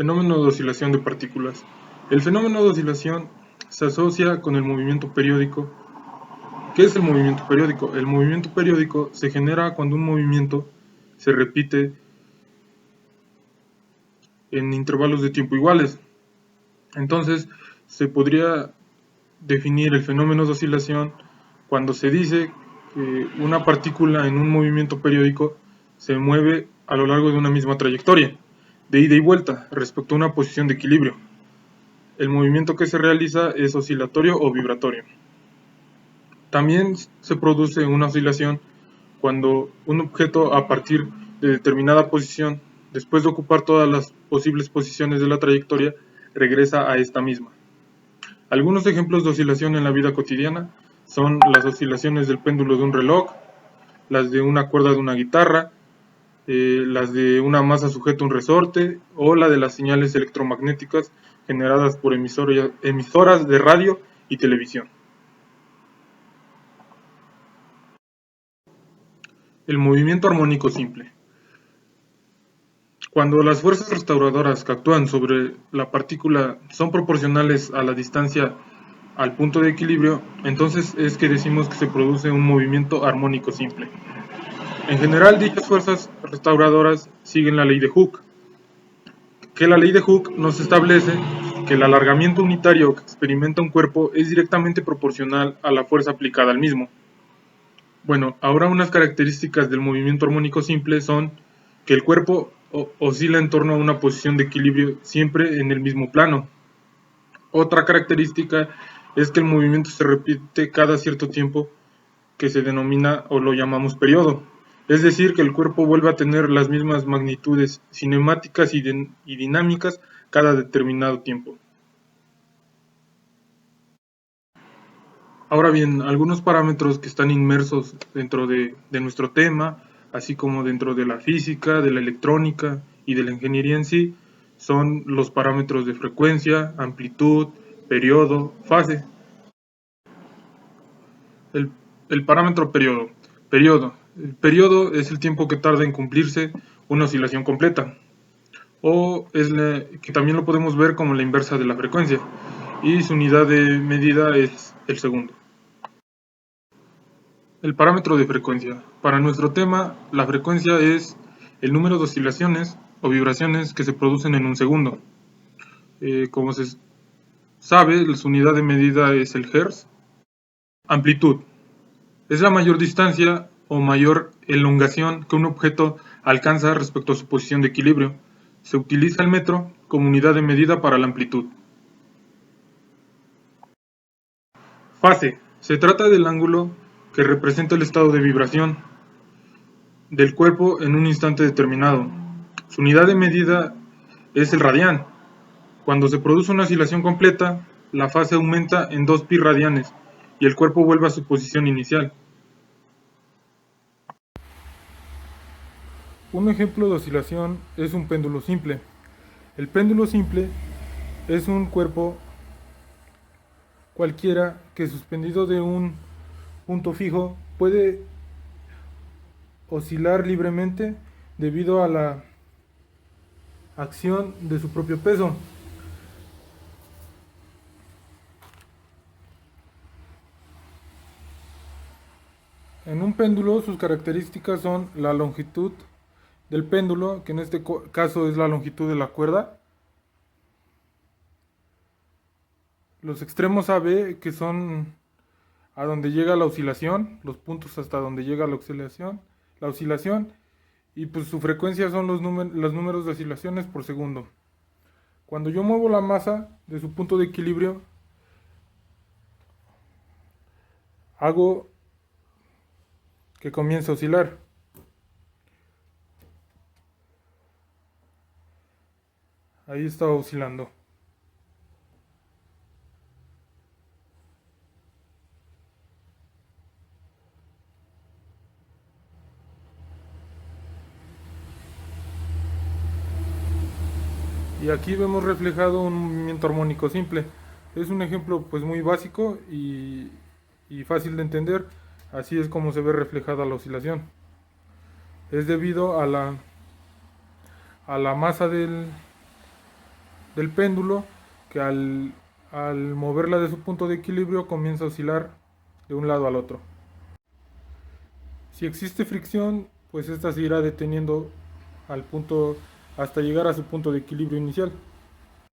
Fenómeno de oscilación de partículas. El fenómeno de oscilación se asocia con el movimiento periódico. ¿Qué es el movimiento periódico? El movimiento periódico se genera cuando un movimiento se repite en intervalos de tiempo iguales. Entonces, se podría definir el fenómeno de oscilación cuando se dice que una partícula en un movimiento periódico se mueve a lo largo de una misma trayectoria, de ida y vuelta, respecto a una posición de equilibrio. El movimiento que se realiza es oscilatorio o vibratorio. También se produce una oscilación cuando un objeto a partir de determinada posición, después de ocupar todas las posibles posiciones de la trayectoria, regresa a esta misma. Algunos ejemplos de oscilación en la vida cotidiana son las oscilaciones del péndulo de un reloj, las de una cuerda de una guitarra, las de una masa sujeta a un resorte o la de las señales electromagnéticas generadas por emisoras de radio y televisión. El movimiento armónico simple. Cuando las fuerzas restauradoras que actúan sobre la partícula son proporcionales a la distancia al punto de equilibrio, entonces es que decimos que se produce un movimiento armónico simple. En general, dichas fuerzas restauradoras siguen la ley de Hooke, que la ley de Hooke nos establece que el alargamiento unitario que experimenta un cuerpo es directamente proporcional a la fuerza aplicada al mismo. Bueno, ahora unas características del movimiento armónico simple son que el cuerpo oscila en torno a una posición de equilibrio siempre en el mismo plano. Otra característica es que el movimiento se repite cada cierto tiempo, que se denomina o lo llamamos periodo. Es decir, que el cuerpo vuelve a tener las mismas magnitudes cinemáticas y dinámicas cada determinado tiempo. Ahora bien, algunos parámetros que están inmersos dentro de nuestro tema, así como dentro de la física, de la electrónica y de la ingeniería en sí, son los parámetros de frecuencia, amplitud, periodo, fase. El, el parámetro periodo. Periodo. El periodo es el tiempo que tarda en cumplirse una oscilación completa. O que también lo podemos ver como la inversa de la frecuencia. Y su unidad de medida es el segundo. El parámetro de frecuencia. Para nuestro tema, la frecuencia es el número de oscilaciones o vibraciones que se producen en un segundo. Como se sabe, su unidad de medida es el hertz. Amplitud. Es la mayor distancia o mayor elongación que un objeto alcanza respecto a su posición de equilibrio. Se utiliza el metro como unidad de medida para la amplitud. Fase. Se trata del ángulo que representa el estado de vibración del cuerpo en un instante determinado. Su unidad de medida es el radián. Cuando se produce una oscilación completa, la fase aumenta en 2 pi radianes y el cuerpo vuelve a su posición inicial. Un ejemplo de oscilación es un péndulo simple. El péndulo simple es un cuerpo cualquiera que suspendido de un punto fijo puede oscilar libremente debido a la acción de su propio peso. En un péndulo sus características son la longitud del péndulo, que en este caso es la longitud de la cuerda, los extremos AB, que son a donde llega la oscilación, los puntos hasta donde llega la oscilación, y pues su frecuencia son los números de oscilaciones por segundo. Cuando yo muevo la masa de su punto de equilibrio, hago que comience a oscilar. Ahí está oscilando. Y aquí vemos reflejado un movimiento armónico simple. Es un ejemplo pues muy básico y fácil de entender. Así es como se ve reflejada la oscilación. Es debido a la masa del péndulo que al moverla de su punto de equilibrio comienza a oscilar de un lado al otro. Si existe fricción, pues esta se irá deteniendo al punto hasta llegar a su punto de equilibrio inicial.